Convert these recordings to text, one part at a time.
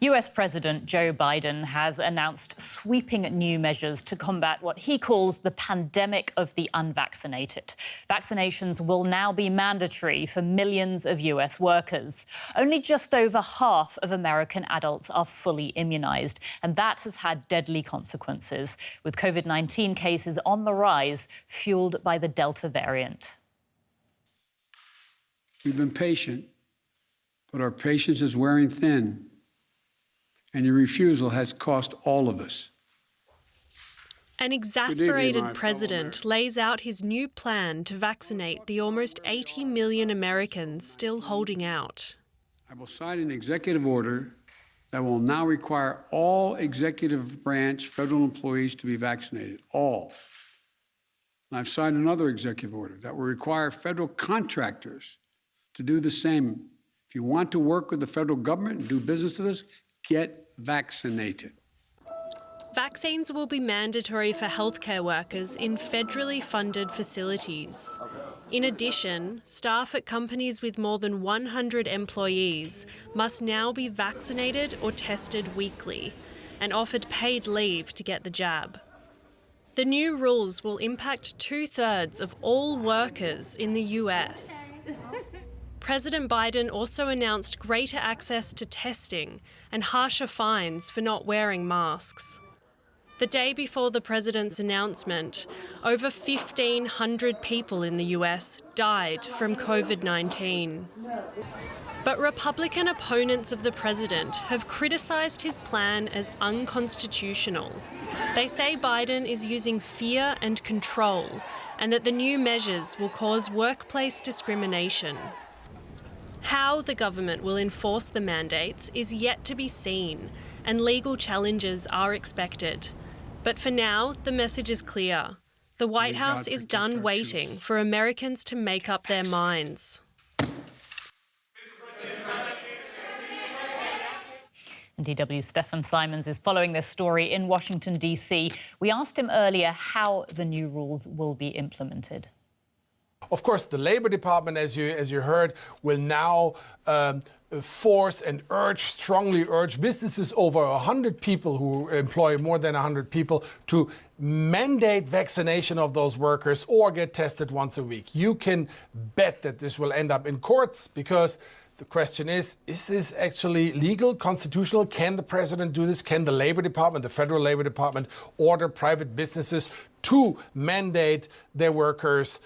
US President Joe Biden has announced sweeping new measures to combat what he calls the pandemic of the unvaccinated. Vaccinations will now be mandatory for millions of US workers. Only just over half of American adults are fully immunised, and that has had deadly consequences, with COVID-19 cases on the rise, fuelled by the Delta variant. We've been patient, but our patience is wearing thin. And your refusal has cost all of us. An exasperated president lays out his new plan to vaccinate the almost 80 million Americans still holding out. I will sign an executive order that will now require all executive branch federal employees to be vaccinated, all. And I've signed another executive order that will require federal contractors to do the same. If you want to work with the federal government and do business with us, get vaccinated. Vaccines will be mandatory for healthcare workers in federally funded facilities. In addition, staff at companies with more than 100 employees must now be vaccinated or tested weekly and offered paid leave to get the jab. The new rules will impact 2/3 of all workers in the US. President Biden also announced greater access to testing and harsher fines for not wearing masks. The day before the president's announcement, over 1,500 people in the US died from COVID-19. But Republican opponents of the president have criticised his plan as unconstitutional. They say Biden is using fear and control, and that the new measures will cause workplace discrimination. How the government will enforce the mandates is yet to be seen, and legal challenges are expected. But for now, the message is clear. The White House is done waiting for Americans to make up their minds. And DW's Stefan Simons is following this story in Washington, D.C. We asked him earlier how the new rules will be implemented. Of course, the Labor Department, as you heard, will now force and strongly urge businesses over 100 people who employ more than 100 people to mandate vaccination of those workers or get tested once a week. You can bet that this will end up in courts, because the question is this actually legal, constitutional? Can the president do this? Can the Labor Department, the federal Labor Department, order private businesses to mandate their workers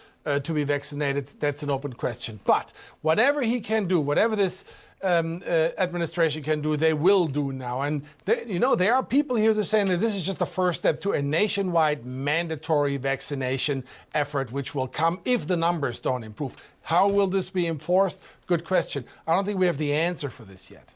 to be vaccinated? That's an open question. But whatever he can do, whatever this administration can do, they will do now. And there are people here that are saying that this is just the first step to a nationwide mandatory vaccination effort, which will come if the numbers don't improve. How will this be enforced? Good question. I don't think we have the answer for this yet.